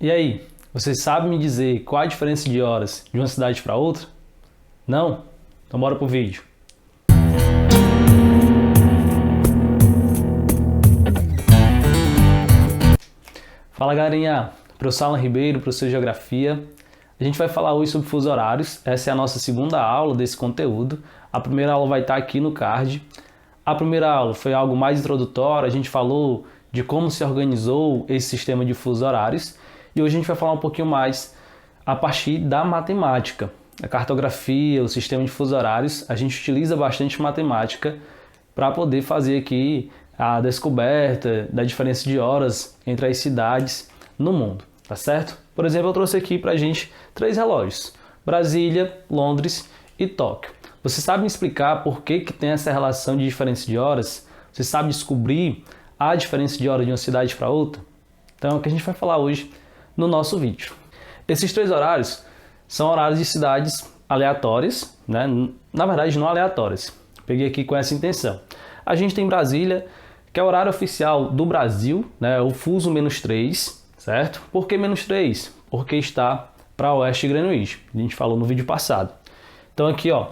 E aí, você sabe me dizer qual a diferença de horas de uma cidade para outra? Não? Então bora pro vídeo. Fala galerinha, professor Alan Ribeiro, professor de Geografia. A gente vai falar hoje sobre fusos horários. Essa é a nossa segunda aula desse conteúdo. A primeira aula vai estar aqui no card. A primeira aula foi algo mais introdutório, a gente falou de como se organizou esse sistema de fusos horários. E hoje a gente vai falar um pouquinho mais a partir da matemática. A cartografia, o sistema de fusos horários, a gente utiliza bastante matemática para poder fazer aqui a descoberta da diferença de horas entre as cidades no mundo, tá certo? Por exemplo, eu trouxe aqui para a gente 3 relógios: Brasília, Londres e Tóquio. Você sabe me explicar por que tem essa relação de diferença de horas? Você sabe descobrir a diferença de hora de uma cidade para outra? Então é o que a gente vai falar hoje no nosso vídeo. Esses 3 horários são horários de cidades aleatórias, né? Na verdade não aleatórias. Peguei aqui com essa intenção. A gente tem Brasília, que é o horário oficial do Brasil, né? O fuso -3, certo? Por que -3? Porque está para oeste de Greenwich. A gente falou no vídeo passado. Então aqui, ó,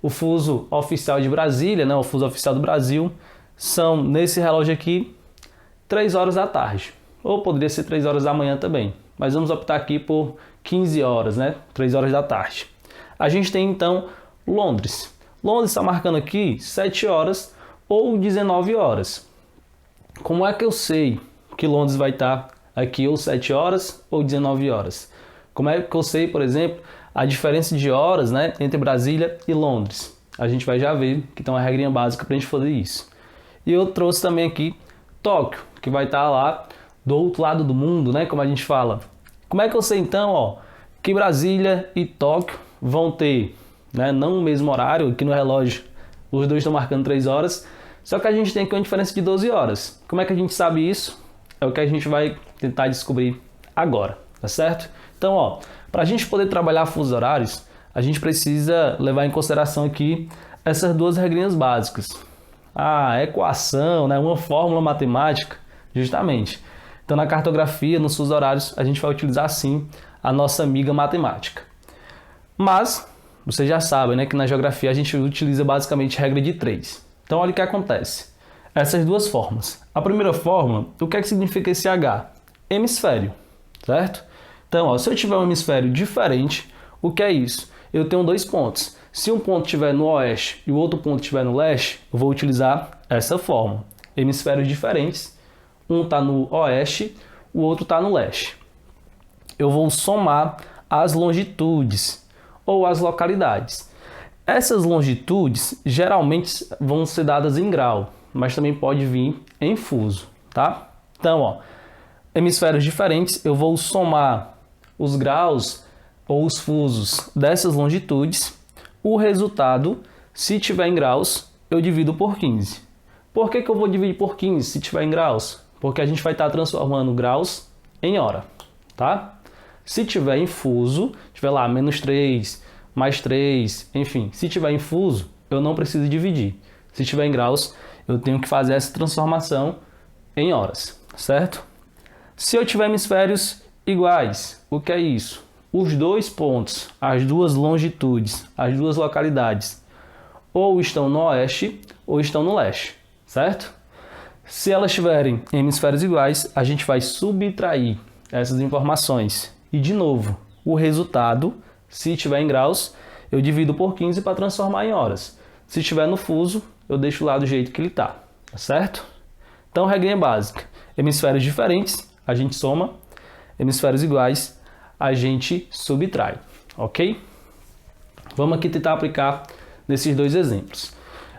o fuso oficial de Brasília, né? O fuso oficial do Brasil, são, nesse relógio aqui, 3 horas da tarde. Ou poderia ser 3 horas da manhã também. Mas vamos optar aqui por 15 horas, né? 3 horas da tarde. A gente tem então Londres. Londres está marcando aqui 7 horas ou 19 horas. Como é que eu sei que Londres vai estar aqui ou 7 horas ou 19 horas? Como é que eu sei, por exemplo, a diferença de horas, né, entre Brasília e Londres? A gente vai já ver que tem uma regrinha básica para a gente fazer isso. E eu trouxe também aqui Tóquio, que vai estar lá do outro lado do mundo, né, como a gente fala. Como é que eu sei então, ó, que Brasília e Tóquio vão ter, né, não o mesmo horário? Aqui no relógio os dois estão marcando 3 horas, só que a gente tem aqui uma diferença de 12 horas. Como é que a gente sabe isso? É o que a gente vai tentar descobrir agora, tá certo? Então, ó, para a gente poder trabalhar fusos horários, a gente precisa levar em consideração aqui essas 2 regrinhas básicas. A equação, né, uma fórmula matemática, justamente. Então, na cartografia, nos fusos horários, a gente vai utilizar, sim, a nossa amiga matemática. Mas, vocês já sabem, né, que na geografia a gente utiliza basicamente regra de 3. Então, olha o que acontece. Essas 2 formas. A primeira forma, o que é que significa esse H? Hemisfério, certo? Então, ó, se eu tiver um hemisfério diferente, o que é isso? Eu tenho 2 pontos. Se um ponto estiver no oeste e o outro ponto estiver no leste, eu vou utilizar essa forma. Hemisférios diferentes, um está no oeste, o outro está no leste. Eu vou somar as longitudes ou as localidades. Essas longitudes geralmente vão ser dadas em grau, mas também pode vir em fuso, tá? Então, ó, hemisférios diferentes, eu vou somar os graus ou os fusos dessas longitudes. O resultado, se tiver em graus, eu divido por 15. Por que eu vou dividir por 15 se tiver em graus? Porque a gente vai estar transformando graus em hora, tá? Se tiver em fuso, tiver lá -3, +3, enfim, se tiver em fuso, eu não preciso dividir. Se tiver em graus, eu tenho que fazer essa transformação em horas, certo? Se eu tiver hemisférios iguais, o que é isso? Os 2 pontos, as 2 longitudes, as 2 localidades, ou estão no oeste ou estão no leste, certo? Se elas estiverem em hemisférios iguais, a gente vai subtrair essas informações. E, de novo, o resultado, se estiver em graus, eu divido por 15 para transformar em horas. Se estiver no fuso, eu deixo lá do jeito que ele está, tá certo? Então, regrinha básica. Hemisférios diferentes, a gente soma. Hemisférios iguais, a gente subtrai, ok? Vamos aqui tentar aplicar nesses 2 exemplos.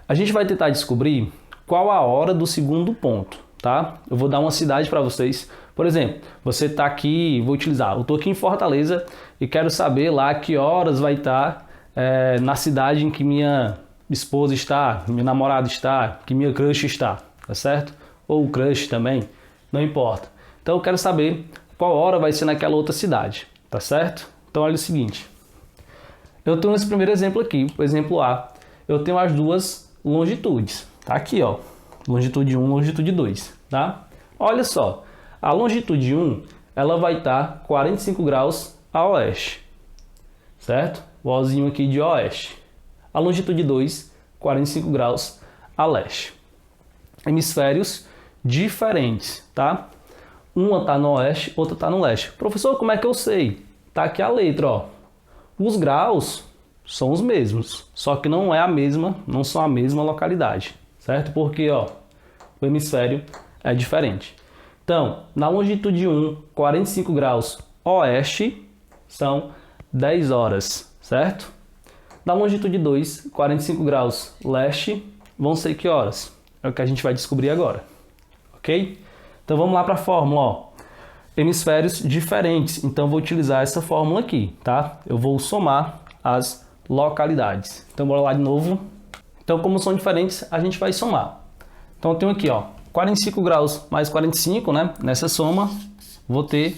A gente vai tentar descobrir qual a hora do segundo ponto, tá? Eu vou dar uma cidade para vocês. Por exemplo, você está aqui, vou utilizar, eu estou aqui em Fortaleza e quero saber lá que horas vai estar na cidade em que minha esposa está, minha namorada está, que minha crush está, tá certo? Ou o crush também, não importa. Então eu quero saber qual hora vai ser naquela outra cidade, tá certo? Então olha o seguinte, eu tenho esse primeiro exemplo aqui, o exemplo A, eu tenho as 2 longitudes, tá aqui, ó, longitude 1, longitude 2, tá? Olha só, a longitude 1 ela vai estar 45 graus a oeste, certo? O Ozinho aqui de oeste. A longitude 2, 45 graus a leste. Hemisférios diferentes, tá? Uma está no oeste, outra está no leste. Professor, como é que eu sei? Tá aqui a letra, ó. Os graus são os mesmos, só que não são a mesma localidade, certo? Porque, ó, o hemisfério é diferente. Então, na longitude 1, 45 graus oeste, são 10 horas, certo? Na longitude 2, 45 graus leste, vão ser que horas? É o que a gente vai descobrir agora, ok? Então vamos lá para a fórmula, ó. Hemisférios diferentes, então vou utilizar essa fórmula aqui, tá? Eu vou somar as localidades. Então bora lá de novo. Então como são diferentes, a gente vai somar. Então eu tenho aqui, ó, 45 graus mais 45, né? Nessa soma, vou ter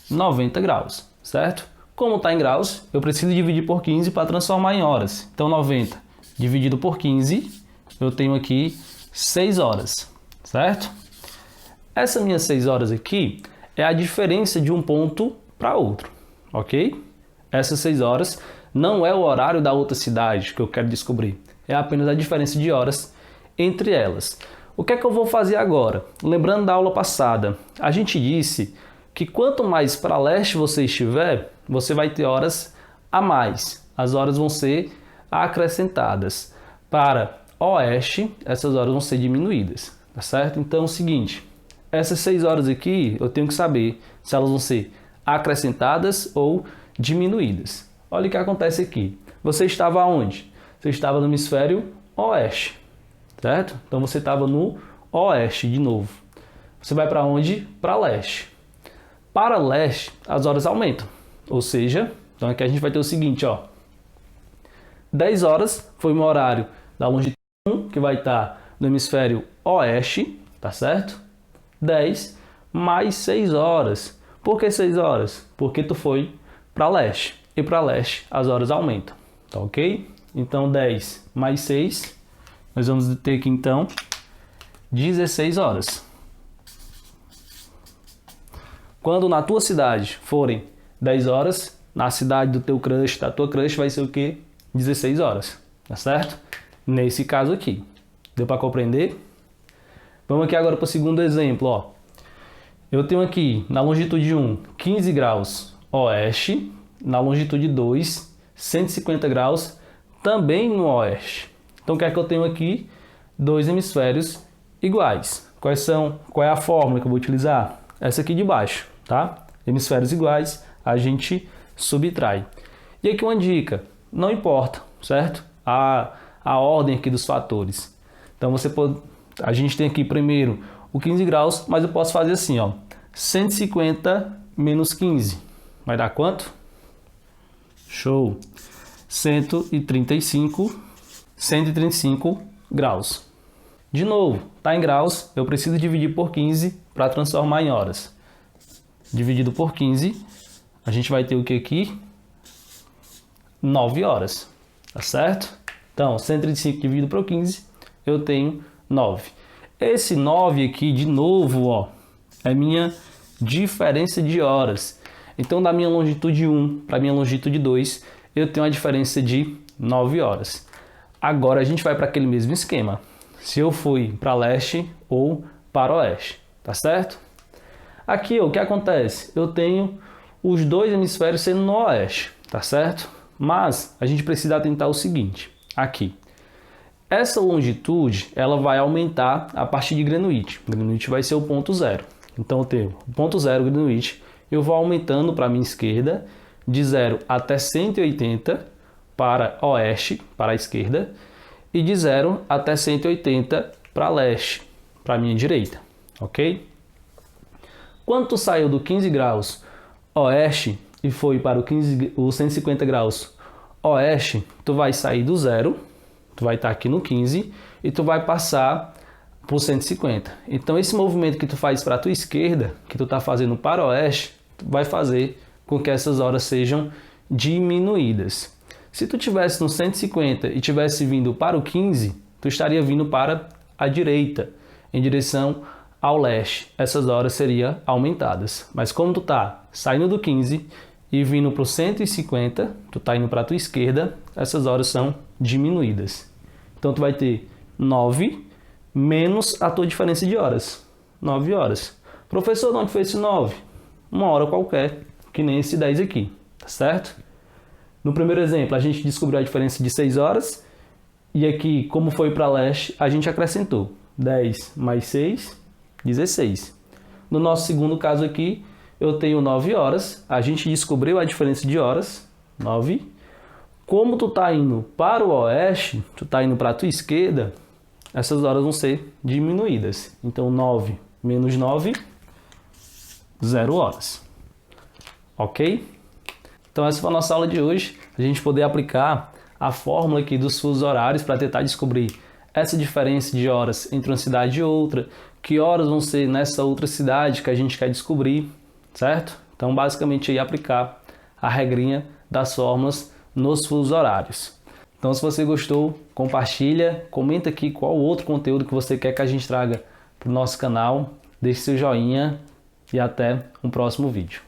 90 graus, certo? Como está em graus, eu preciso dividir por 15 para transformar em horas. Então 90 dividido por 15, eu tenho aqui 6 horas, certo? Essa minha 6 horas aqui é a diferença de um ponto para outro, ok? Essas 6 horas não é o horário da outra cidade que eu quero descobrir, é apenas a diferença de horas entre elas. O que é que eu vou fazer agora? Lembrando da aula passada, a gente disse que quanto mais para leste você estiver, você vai ter horas a mais. As horas vão ser acrescentadas. Para oeste, essas horas vão ser diminuídas, tá certo? Então é o seguinte, essas 6 horas aqui, eu tenho que saber se elas vão ser acrescentadas ou diminuídas. Olha o que acontece aqui. Você estava onde? Você estava no hemisfério oeste, certo? Então você estava no oeste de novo. Você vai para onde? Para leste. Para leste, as horas aumentam. Ou seja, então aqui a gente vai ter o seguinte, ó. 10 horas foi o meu horário da longitude 1, que vai estar no hemisfério oeste, tá certo? 10 mais 6 horas. Por que 6 horas? Porque tu foi para leste. E para leste as horas aumentam, tá ok? Então 10 mais 6, nós vamos ter aqui então 16 horas. Quando na tua cidade forem 10 horas, na cidade do teu crush, da tua crush, vai ser o quê? 16 horas, tá certo? Nesse caso aqui. Deu para compreender? Vamos aqui agora para o segundo exemplo, ó. Eu tenho aqui na longitude 1, 15 graus oeste, na longitude 2, 150 graus, também no oeste. Então o que é que eu tenho aqui? Dois hemisférios iguais. Qual é a fórmula que eu vou utilizar? Essa aqui de baixo, tá? Hemisférios iguais, a gente subtrai. E aqui uma dica, não importa, certo? A ordem aqui dos fatores. Então a gente tem aqui primeiro o 15 graus, mas eu posso fazer assim, ó. 150 menos 15. Vai dar quanto? Show! 135 graus. De novo, tá em graus, eu preciso dividir por 15 para transformar em horas. Dividido por 15, a gente vai ter o que aqui? 9 horas, tá certo? Então, 135 dividido por 15, eu tenho 9. Esse 9 aqui, de novo, ó, é minha diferença de horas. Então, da minha longitude 1 para minha longitude 2, eu tenho uma diferença de 9 horas. Agora, a gente vai para aquele mesmo esquema. Se eu fui para leste ou para oeste, tá certo? Aqui, ó, o que acontece? Eu tenho os dois hemisférios sendo no oeste, tá certo? Mas a gente precisa atentar ao seguinte, aqui. Essa longitude, ela vai aumentar a partir de Greenwich. Greenwich vai ser o ponto zero. Então, eu tenho o ponto zero Greenwich, eu vou aumentando para a minha esquerda, de 0 até 180 para oeste, para a esquerda, e de 0 até 180 para leste, para a minha direita, ok? Quando tu saiu do 15 graus oeste e foi para o 150 graus oeste, tu vai sair do 0, tu vai estar aqui no 15 e tu vai passar por 150. Então esse movimento que tu faz para a tua esquerda, que tu está fazendo para o oeste, vai fazer com que essas horas sejam diminuídas. Se tu tivesse no 150 e tivesse vindo para o 15, tu estaria vindo para a direita, em direção ao leste, essas horas seriam aumentadas. Mas como tu tá saindo do 15 e vindo para o 150, tu tá indo para a tua esquerda, essas horas são diminuídas. Então tu vai ter 9 menos a tua diferença de horas, 9 horas. Professor, de onde foi esse 9? Uma hora qualquer, que nem esse 10 aqui, tá certo? No primeiro exemplo, a gente descobriu a diferença de 6 horas, e aqui, como foi para leste, a gente acrescentou 10 mais 6, 16. No nosso segundo caso aqui, eu tenho 9 horas, a gente descobriu a diferença de horas, 9. Como tu tá indo para o oeste, tu tá indo para a tua esquerda, essas horas vão ser diminuídas. Então, 9 menos 9, 0 horas. Ok? Então, essa foi a nossa aula de hoje. A gente poder aplicar a fórmula aqui dos fusos horários para tentar descobrir essa diferença de horas entre uma cidade e outra, que horas vão ser nessa outra cidade que a gente quer descobrir, certo? Então, basicamente, aí aplicar a regrinha das fórmulas nos fusos horários. Então, se você gostou, compartilha, comenta aqui qual outro conteúdo que você quer que a gente traga para o nosso canal, deixe seu joinha e até um próximo vídeo.